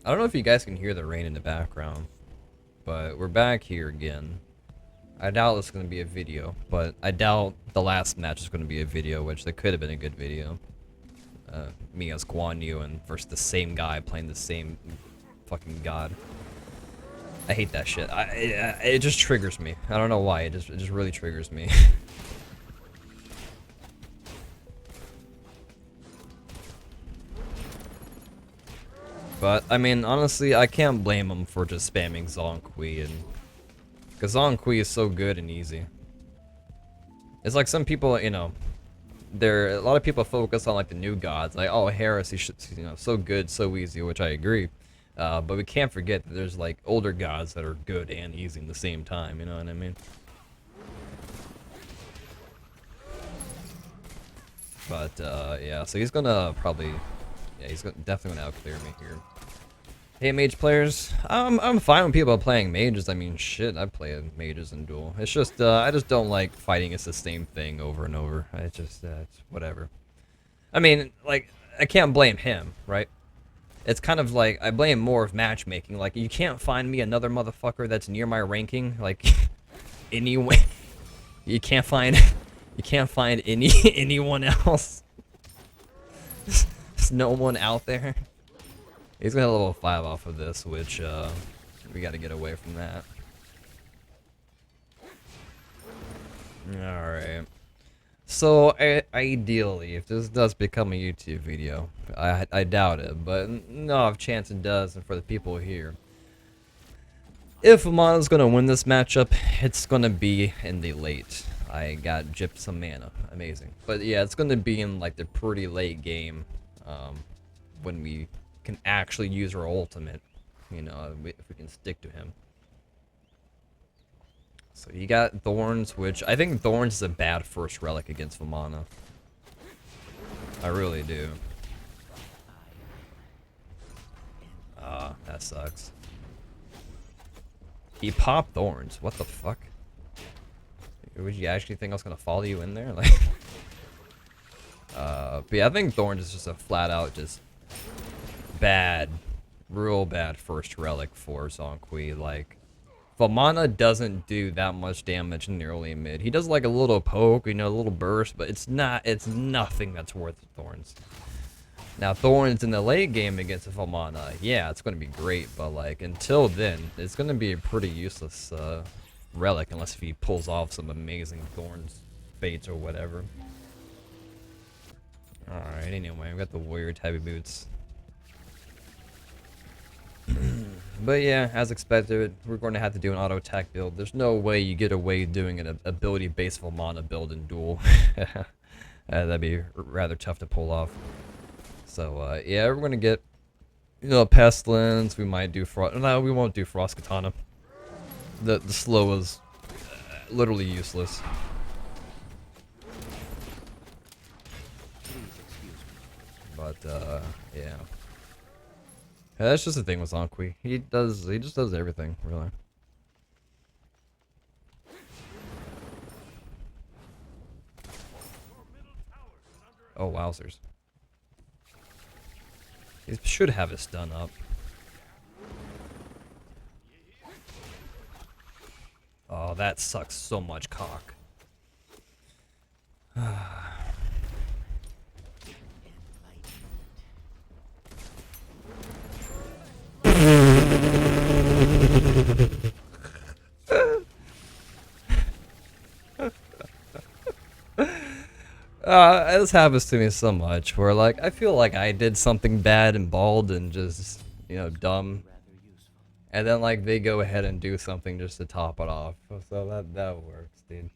I don't know if you guys can hear the rain in the background, but we're back here again. I doubt it's going to be a video, but I doubt the last match is going to be a video, which that could have been a good video. Me as Guan Yu and versus the same guy playing the same fucking god. I hate that shit. It just triggers me. I don't know why. It just really triggers me. But I mean, honestly, I can't blame him for just spamming Zhong Kui, and because Zhong Kui is so good and easy. It's like some people, you know, a lot of people focus on like the new gods, like, oh, Heresy, you know, so good, so easy, which I agree. But we can't forget that there's like older gods that are good and easy at the same time. You know what I mean? But yeah, so he's gonna probably, yeah, he's definitely gonna outclear me here. Hey, mage players, I'm fine with people playing mages. I mean, shit, I play mages in Duel. It's just I just don't like fighting it's the same thing over and over. It's just it's whatever. I mean, like, I can't blame him, right? It's kind of like I blame more of matchmaking. Like, you can't find me another motherfucker that's near my ranking. Like, anyway, you can't find anyone else. There's no one out there. He's gonna level 5 off of this, which we gotta get away from that. Alright. So, ideally, if this does become a YouTube video, I doubt it, but no, if chance it does, and for the people here, if Vamana's gonna win this matchup, it's gonna be in the late. I got gypped some mana. Amazing. But yeah, it's gonna be in like the pretty late game, when we can actually use our ultimate, you know, if we can stick to him. So you got Thorns, which I think Thorns is a bad first relic against Vamana. I really do. Ah, that sucks. He popped Thorns. What the fuck? Would you actually think I was gonna follow you in there? Like, but yeah, I think Thorns is just a flat out just bad, real bad first relic for Zhong Kui. Like, Vamana doesn't do that much damage in the early and mid. He does like a little poke, you know, a little burst, but it's nothing that's worth Thorns. Now, Thorns in the late game against Vamana, yeah, it's going to be great, but like, until then, it's going to be a pretty useless relic unless if he pulls off some amazing Thorns fates or whatever. Alright, anyway, we got the warrior heavy boots. But yeah, as expected, we're going to have to do an auto attack build. There's no way you get away doing an ability-based Vamana build in Duel. That'd be rather tough to pull off. So yeah, we're going to get, you know, Pestilence. We might do Frost. No, we won't do Frost Katana. The slow is literally useless. But yeah. Yeah, that's just the thing with Zhong Kui. He just does everything, really. Oh, wowzers. He should have his stun up. Oh, that sucks so much cock. This happens to me so much, where like I feel like I did something bad and bald and just, you know, dumb, and then like they go ahead and do something just to top it off. So that works, dude.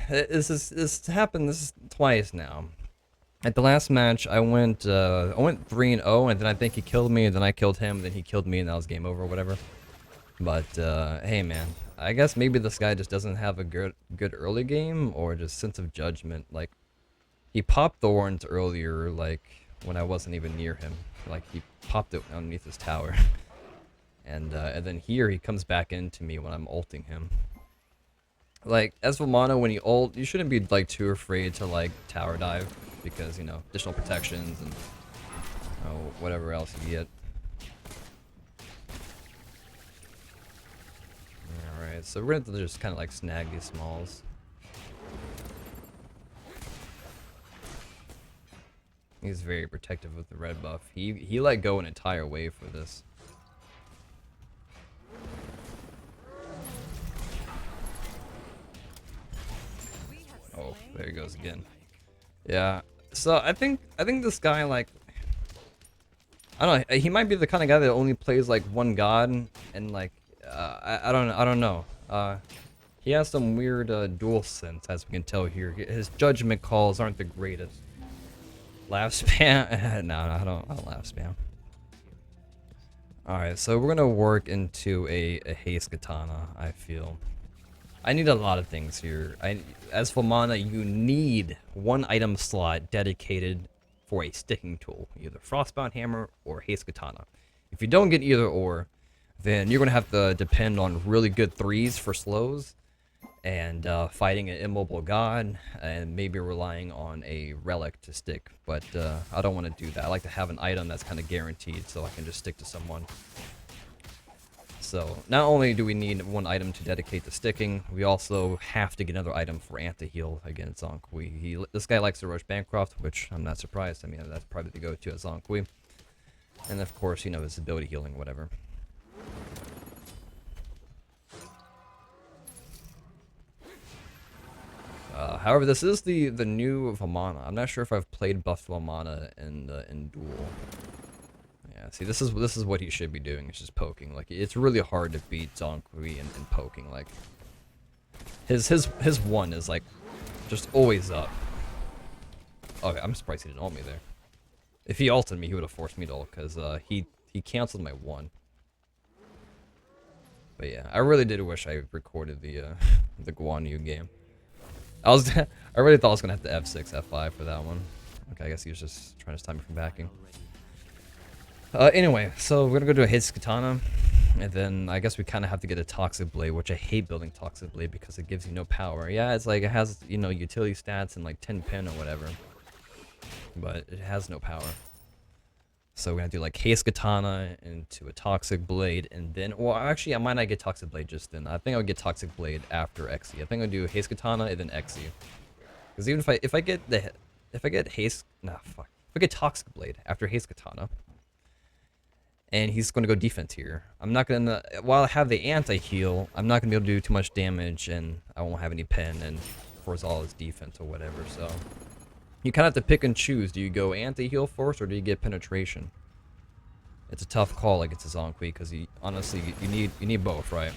This happened this twice now. At the last match, I went 3-0, and then I think he killed me, and then I killed him, and then he killed me, and that was game over or whatever. But hey, man, I guess maybe this guy just doesn't have a good early game, or just sense of judgment. Like, he popped Thorns earlier, like when I wasn't even near him. Like, he popped it underneath his tower, and then here he comes back into me when I'm ulting him. Like, as Vamana, when you ult, you shouldn't be like too afraid to like tower dive, because, you know, additional protections, and Oh, whatever else you get. Alright, so we're gonna just kind of like snag these smalls. He's very protective with the red buff. He let go an entire wave for this. Oh, there he goes again. Yeah. So I think this guy, like, I don't know, he might be the kind of guy that only plays like one god and like I don't know. He has some weird dual sense, as we can tell here. His judgment calls aren't the greatest. Laugh spam? No, I don't laugh spam. Alright, so we're gonna work into a haste katana, I feel. I need a lot of things here. As Vamana, you need one item slot dedicated for a sticking tool, either Frostbound Hammer or Haste Katana. If you don't get either or, then you're going to have to depend on really good threes for slows, and fighting an immobile god, and maybe relying on a relic to stick. But I don't want to do that. I like to have an item that's kind of guaranteed so I can just stick to someone. So, not only do we need one item to dedicate to sticking, we also have to get another item for anti-heal against Zhong Kui. This guy likes to rush Bancroft, which I'm not surprised. I mean, that's probably the go-to at Zhong Kui. And of course, you know, his ability healing, whatever. However, this is the new Vamana. I'm not sure if I've played buffed Vamana in Duel. Yeah, see, this is what he should be doing. It's just poking. Like, it's really hard to beat Zhong Kui in poking. Like, his one is like just always up. Okay, I'm surprised he didn't ult me there. If he ulted me, he would have forced me to ult, because he canceled my one. But yeah, I really did wish I recorded the the Guan Yu game. I really thought I was gonna have to F6, F5 for that one. Okay, I guess he was just trying to stop me from backing. Anyway, so we're gonna go to a Haste Katana, and then I guess we kind of have to get a Toxic Blade, which I hate building Toxic Blade because it gives you no power. Yeah, it's like it has, you know, utility stats and like 10 pin or whatever, but it has no power. So we're gonna do like Haste Katana into a Toxic Blade, and then, well, actually, I might not get Toxic Blade just then. I think I would get Toxic Blade after Xe. I think I'll do Haste Katana and then Xe. Because even if I get Haste, nah, fuck. If I get Toxic Blade after Haste Katana, and he's going to go defense here, I'm not gonna, while I have the anti-heal, I'm not gonna be able to do too much damage, and I won't have any pen and force all his defense or whatever. So you kind of have to pick and choose. Do you go anti-heal first, or do you get penetration? It's a tough call against a Zhong Kui, because honestly, you need both, right?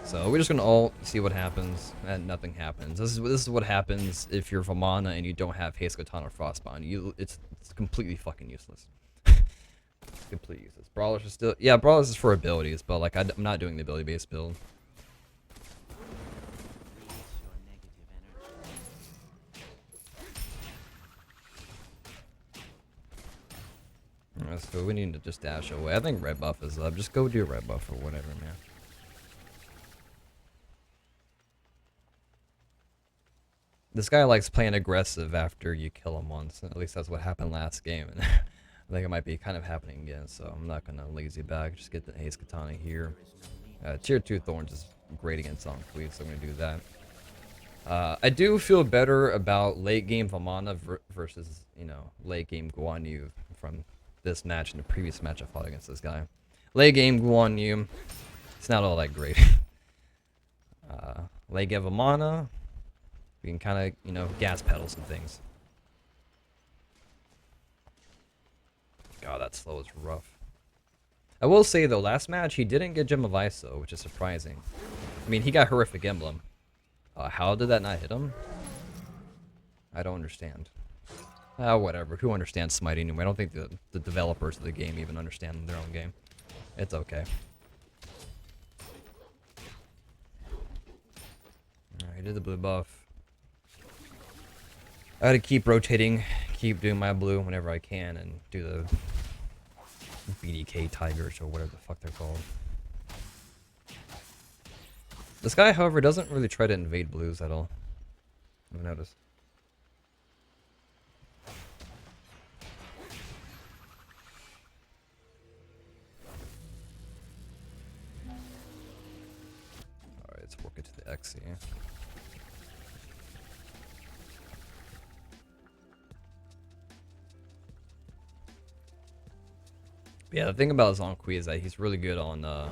So we're just gonna ult, see what happens, and nothing happens. This is what happens if you're Vamana and you don't have Haste Katana or Frostbound. It's completely fucking useless. It's completely useless. Brawlers are still, yeah, Brawlers is for abilities, but like I'm not doing the ability based build. So we need to just dash away. I think red buff is up. Just go do red buff or whatever, man. This guy likes playing aggressive after you kill him once. At least that's what happened last game. And I think it might be kind of happening again, so I'm not going to lazy back. Just get the Haste Katana here. Tier 2 Thorns is great against Zhong Kui, so I'm going to do that. I do feel better about late game Vamana versus, you know, late game Guan Yu from this match and the previous match I fought against this guy. Late game Guan Yu, it's not all that great. Late game Vamana, we can kind of, you know, gas pedal some things. God, that slow is rough. I will say though, last match he didn't get Gem of Ice though, which is surprising. I mean, he got Horrific Emblem. How did that not hit him? I don't understand. Whatever. Who understands Smite anyway? I don't think the developers of the game even understand their own game. It's okay. Alright, did the blue buff. I gotta keep rotating, keep doing my blue whenever I can, and do the BDK Tigers or whatever the fuck they're called. This guy, however, doesn't really try to invade blues at all. I've noticed. get to the XC. Yeah, the thing about Zhong Kui is that he's really good on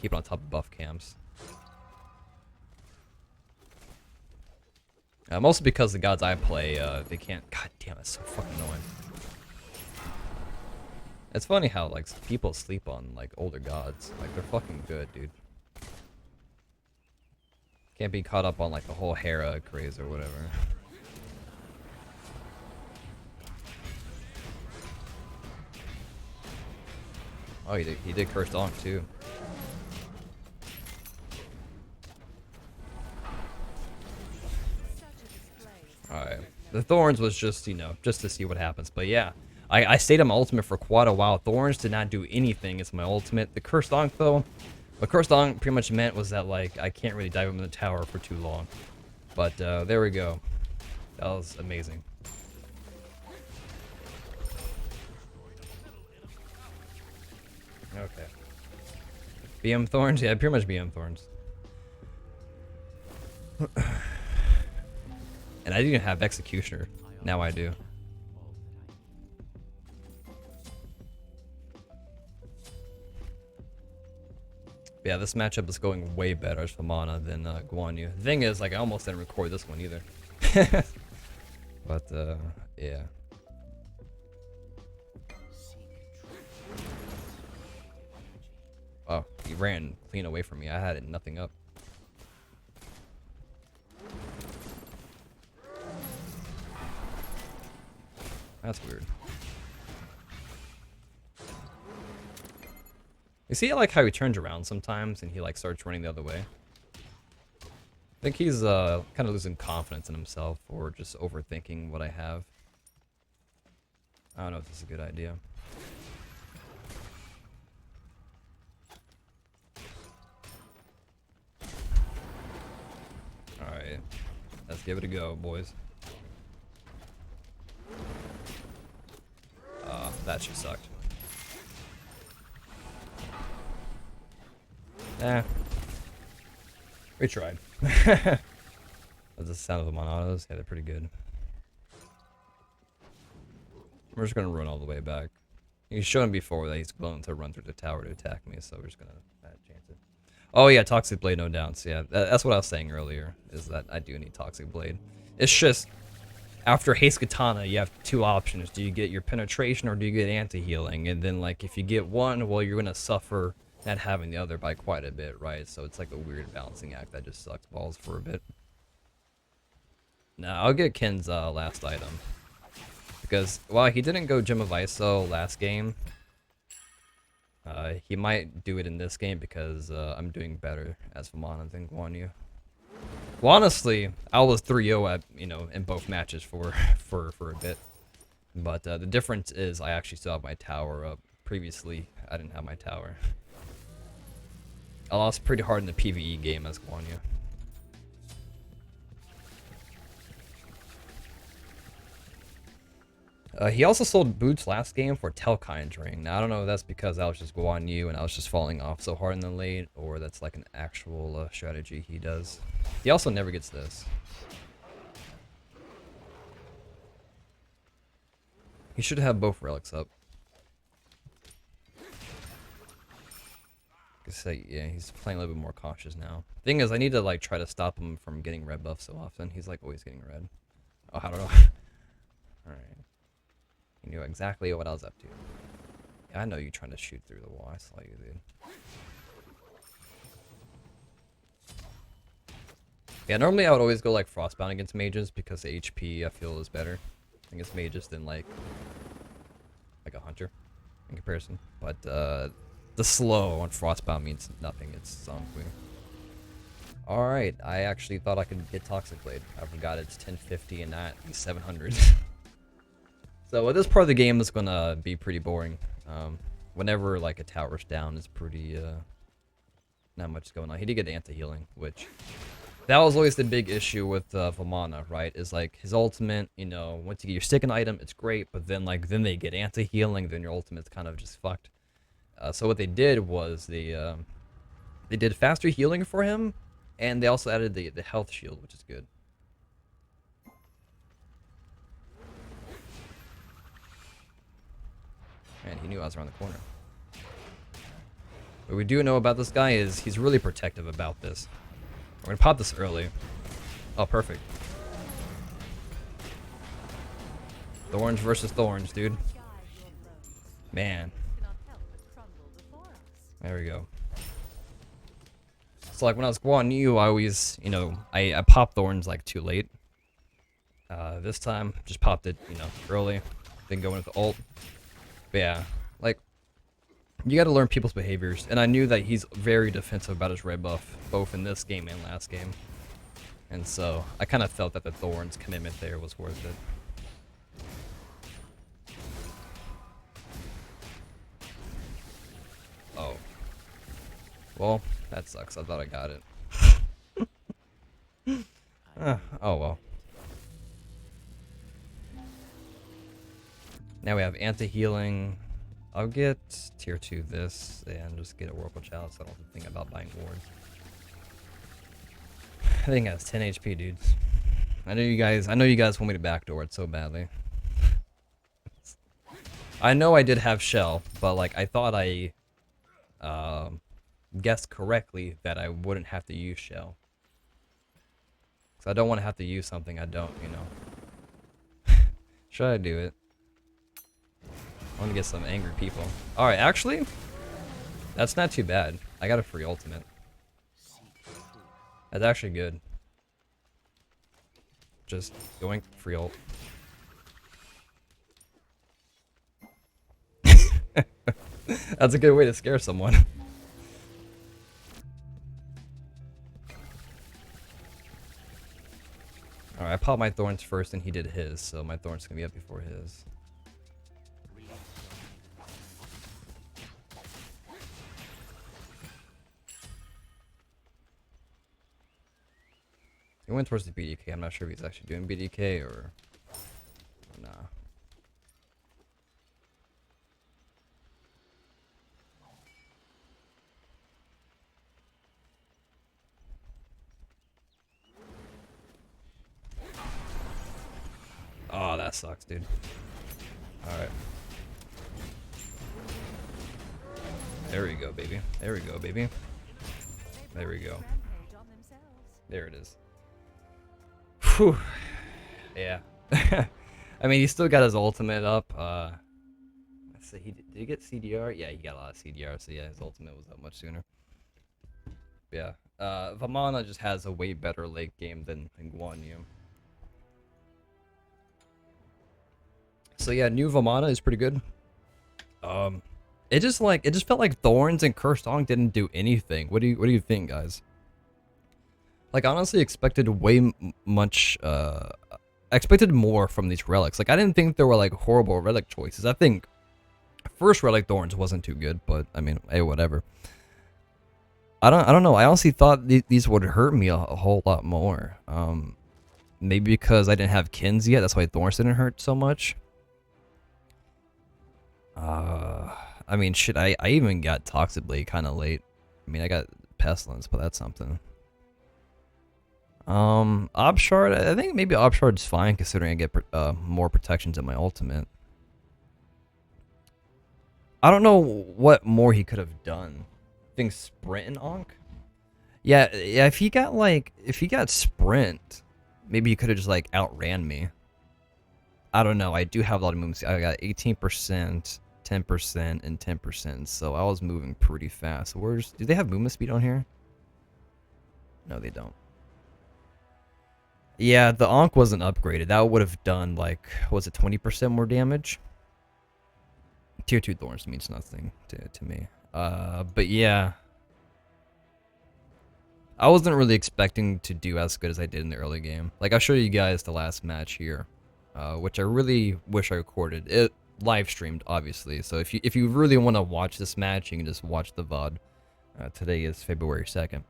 keeping on top of buff camps. Mostly because the gods I play, they can't. God damn, it's so fucking annoying. It's funny how like people sleep on like older gods. Like they're fucking good, dude. Can't be caught up on like the whole Hera craze or whatever. Oh, he did curse Donk too. Alright. The Thorns was just, you know, just to see what happens. But yeah, I stayed on my ultimate for quite a while. Thorns did not do anything. It's my ultimate. The Cursed Donk, though, what Cursed Donk pretty much meant was that, like, I can't really dive him in the tower for too long. But there we go. That was amazing. Okay. BM Thorns? Yeah, pretty much BM Thorns. And I didn't have Executioner. Now I do. Yeah, this matchup is going way better as Vamana than Guan Yu. The thing is, like, I almost didn't record this one either. But, yeah. Oh, he ran clean away from me. I had nothing up. That's weird. You see, I like how he turns around sometimes and he like starts running the other way. I think he's kind of losing confidence in himself or just overthinking what I have. I don't know if this is a good idea. Alright, let's give it a go, boys. That just sucked. We tried. That's the sound of them on autos. Yeah, they're pretty good. We're just gonna run all the way back. He's shown before that he's willing to run through the tower to attack me, so we're just gonna chance it. Oh yeah, Toxic Blade, no doubts. Yeah, that's what I was saying earlier, is that I do need Toxic Blade. It's just, after Haste Katana, you have two options. Do you get your penetration or do you get anti-healing? And then, like, if you get one, well, you're gonna suffer not having the other by quite a bit, right? So it's like a weird balancing act that just sucks balls for a bit. Now, I'll get Ken's last item. Because while he didn't go Gem of Iso last game, he might do it in this game because I'm doing better as Vamana than Guan Yu. Well, honestly, I was 3-0 at, you know, in both matches for a bit. But the difference is I actually still have my tower up. Previously, I didn't have my tower. I lost pretty hard in the PvE game as Guan Yu. He also sold boots last game for Telkind's ring. Now, I don't know if that's because I was just Guan Yu and I was just falling off so hard in the late, or that's like an actual strategy he does. He also never gets this. He should have both relics up. Yeah, he's playing a little bit more cautious now. Thing is, I need to like try to stop him from getting red buff so often. He's like always getting red. Oh, I don't know. Alright. You knew exactly what I was up to. Yeah, I know you trying to shoot through the wall. I saw you, dude. Yeah, normally I would always go like Frostbound against mages because the HP I feel is better against mages than like a hunter in comparison. But the slow on Frostbound means nothing. It's Zhong Kui. Alright, I actually thought I could get Toxic Blade. I forgot it's 1050 and not 700. So this part of the game is gonna be pretty boring. Whenever like a tower's down, it's pretty not much going on. He did get anti-healing, which that was always the big issue with Vamana, right? Is like his ultimate, you know, once you get your sticking item, it's great, but then like they get anti-healing, then your ultimate's kind of just fucked. So what they did was they did faster healing for him, And they also added the health shield, which is good. Man, he knew I was around the corner. What we do know about this guy is he's really protective about this. We're gonna pop this early. Oh, perfect. Thorns versus thorns, dude. Man. There we go. So like when I was Guan Yu, I always, you know, I popped thorns like too late. This time, just popped it, you know, early. Then go in with the ult. But yeah, like, you gotta learn people's behaviors. And I knew that he's very defensive about his red buff, both in this game and last game. And so, I kind of felt that the thorns commitment there was worth it. Oh. Well, that sucks. I thought I got it. Oh well. Now we have anti-healing. I'll get tier 2 this and just get a Oracle Chalice. I don't have to think about buying wards. I think it has 10 HP, dudes. I know you guys want me to backdoor it so badly. I know I did have Shell, but like I thought I guessed correctly that I wouldn't have to use Shell. Cause I don't want to have to use something I don't, you know. Should I do it? I want to get some angry people. Alright, actually, that's not too bad. I got a free ultimate. That's actually good. Just going free ult. That's a good way to scare someone. Alright, I popped my thorns first and he did his, so my thorns can be up before his. He went towards the BDK. I'm not sure if he's actually doing BDK or nah. Oh, that sucks, dude. Alright. There we go, baby. There we go, baby. There we go. There it is. Whew. Yeah. I mean, he still got his ultimate up. Let's see, did he get CDR? Yeah, he got a lot of CDR, so yeah, his ultimate was up much sooner. Yeah. Vamana just has a way better late game than Guan Yu. So yeah, new Vamana is pretty good. It just felt like Thorns and Cursed Song didn't do anything. What do you think, guys? Like, honestly, expected way much, expected more from these relics. Like, I didn't think there were, like, horrible relic choices. I think first relic Thorns wasn't too good, but, I mean, hey, whatever. I don't know. I honestly thought these would hurt me a whole lot more. Maybe because I didn't have Kins yet. That's why Thorns didn't hurt so much. I mean, shit, I even got Toxic Blade kind of late. I mean, I got Pestilence, but that's something. Obshard, I think maybe Obshard's fine considering I get more protections in my ultimate. I don't know what more he could have done. I think Sprint and Ankh? Yeah, if he got Sprint, maybe he could have just like outran me. I don't know, I do have a lot of movement. I got 18%, 10%, and 10%, so I was moving pretty fast. Do they have movement speed on here? No, they don't. Yeah, the Ankh wasn't upgraded. That would have done, like, was it 20% more damage? Tier 2 Thorns means nothing to me. But yeah. I wasn't really expecting to do as good as I did in the early game. Like, I'll show you guys the last match here. Which I really wish I recorded. It live streamed, obviously. So if you really want to watch this match, you can just watch the VOD. Today is February 2nd.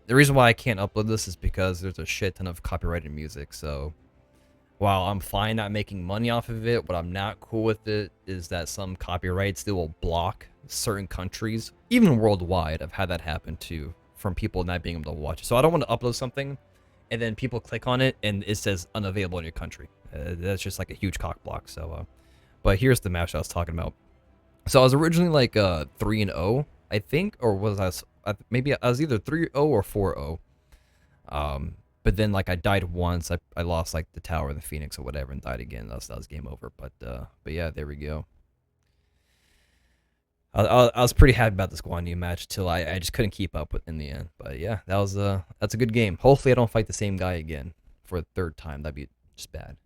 The reason why I can't upload this is because there's a shit ton of copyrighted music, so while I'm fine not making money off of it, what I'm not cool with it is that some copyrights, they will block certain countries, even worldwide. I've had that happen to from people not being able to watch it. So I don't want to upload something, and then people click on it and it says unavailable in your country. That's just like a huge cock block. So, but here's the match I was talking about. So I was originally like 3-0, I think, or was maybe I was either 3-0 or 4-0. But then like I died once. I lost like the tower, the Phoenix, or whatever, and died again. That was game over. But yeah, there we go. I was pretty happy about this Guan Yu match till I just couldn't keep up with in the end. But yeah, that's a good game. Hopefully I don't fight the same guy again for a third time. That'd be just bad.